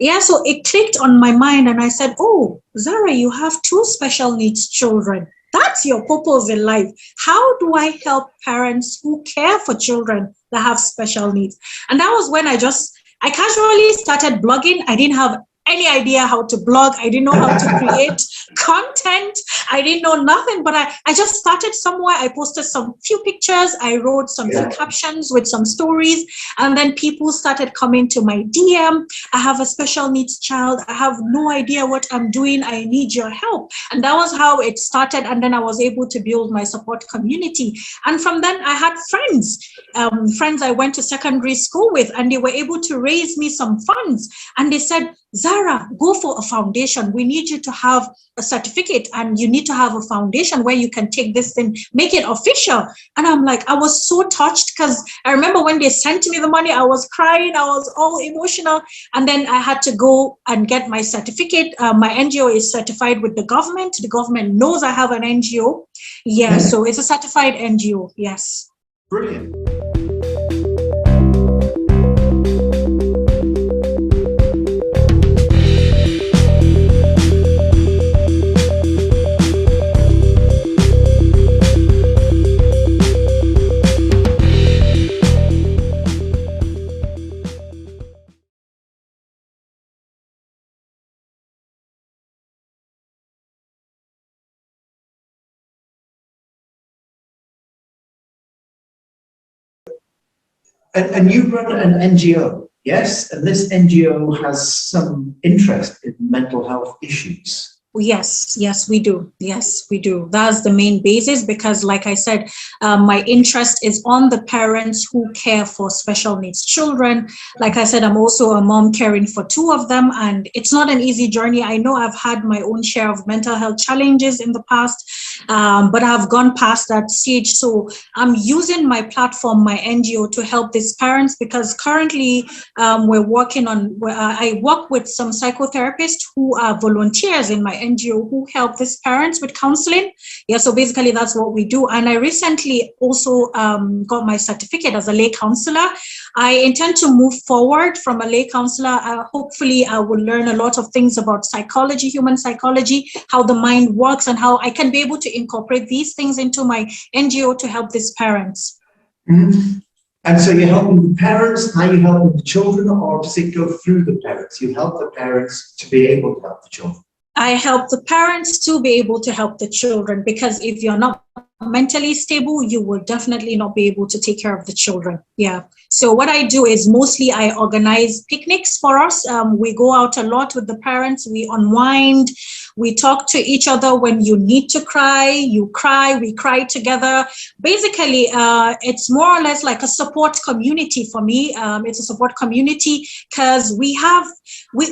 Yeah, so it clicked on my mind and I said, oh, Zara, you have two special needs children. That's your purpose in life. How do I help parents who care for children that have special needs? And that was when I casually started blogging. I didn't have any idea how to blog. I didn't know how to create content. I didn't know nothing, but I just started somewhere. I posted some few pictures. I wrote some few captions with some stories. And then people started coming to my DM. I have a special needs child. I have no idea what I'm doing. I need your help. And that was how it started. And then I was able to build my support community. And from then I had friends I went to secondary school with, and they were able to raise me some funds. And they said, Zara, go for a foundation. We need you to have a certificate, and you need to have a foundation where you can take this thing, make it official. And I'm like, I was so touched because I remember when they sent me the money, I was crying, I was all emotional. And then I had to go and get my certificate. My NGO is certified with the government. The government knows I have an NGO. Yeah, so it's a certified NGO. Yes. Brilliant. And you run an NGO, yes? And this NGO has some interest in mental health issues. Yes, we do. Yes, we do. That's the main basis because, like I said, my interest is on the parents who care for special needs children. Like I said, I'm also a mom caring for two of them, and it's not an easy journey. I know I've had my own share of mental health challenges in the past, but I've gone past that stage. So I'm using my platform, my NGO, to help these parents because currently we're working on, I work with some psychotherapists who are volunteers in my NGO who help these parents with counseling. Yeah, so basically that's what we do. And I recently also got my certificate as a lay counselor. I intend to move forward from a lay counselor. Hopefully I will learn a lot of things about psychology, human psychology, how the mind works, and how I can be able to incorporate these things into my NGO to help these parents. Mm-hmm. And so you're helping the parents, are you helping the children, or does it go through the parents? You help the parents to be able to help the children. I help the parents to be able to help the children, because if you're not mentally stable, you will definitely not be able to take care of the children. Yeah. So what I do is mostly I organize picnics for us. We go out a lot with the parents. We unwind. We talk to each other. When you need to cry, you cry. We cry together. Basically, it's more or less like a support community for me. It's a support community because we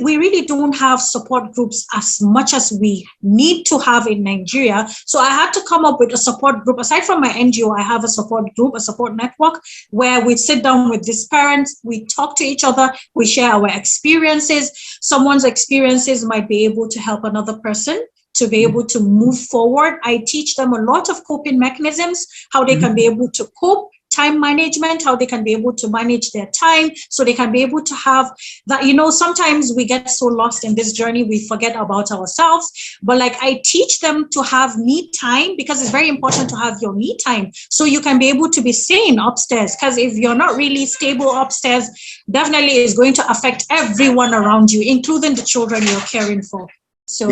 really don't have support groups as much as we need to have in Nigeria. So I had to come up with a support group. Aside from my NGO, I have a support group, a support network, where we sit down with these parents, we talk to each other, we share our experiences. Someone's experiences might be able to help another person to be able to move forward. I teach them a lot of coping mechanisms, how they can be able to cope, time management, how they can be able to manage their time, so they can be able to have that. Sometimes we get so lost in this journey, we forget about ourselves. But like I teach them to have me time, because it's very important to have your me time, so you can be able to be sane upstairs. Because if you're not really stable upstairs, definitely is going to affect everyone around you, including the children you're caring for. So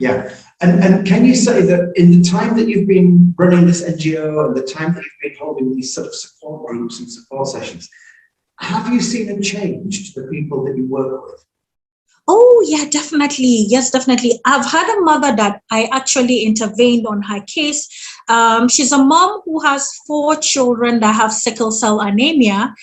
Yeah. And can you say that in the time that you've been running this NGO and the time that you've been holding these sort of support groups and support sessions, have you seen a change to the people that you work with? Oh, yeah, definitely. Yes, definitely. I've had a mother that I actually intervened on her case. She's a mom who has 4 children that have sickle cell anemia.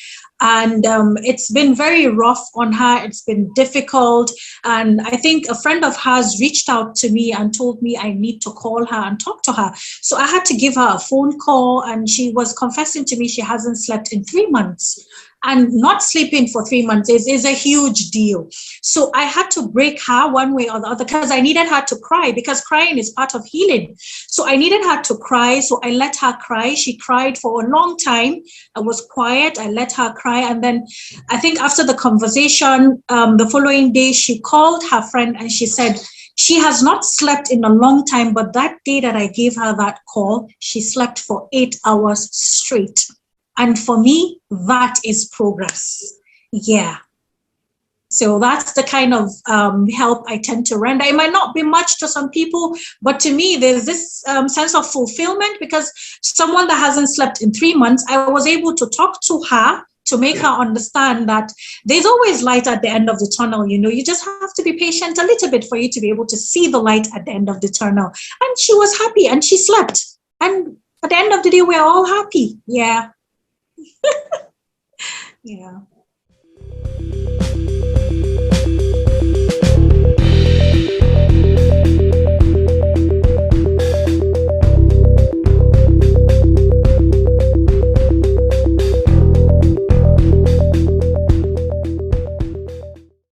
And it's been very rough on her. It's been difficult. And I think a friend of hers reached out to me and told me I need to call her and talk to her. So I had to give her a phone call, and she was confessing to me she hasn't slept in 3 months. And not sleeping for 3 months is a huge deal. So I had to break her one way or the other because I needed her to cry, because crying is part of healing. So I needed her to cry. So I let her cry. She cried for a long time. I was quiet. I let her cry. And then I think after the conversation, the following day, she called her friend and she said, she has not slept in a long time, but that day that I gave her that call, she slept for 8 hours straight. And for me, that is progress. Yeah. So that's the kind of help I tend to render. It might not be much to some people, but to me, there's this sense of fulfillment, because someone that hasn't slept in 3 months, I was able to talk to her to make her understand that there's always light at the end of the tunnel. You know, you just have to be patient a little bit for you to be able to see the light at the end of the tunnel. And she was happy and she slept. And at the end of the day, we're all happy. Yeah. Yeah.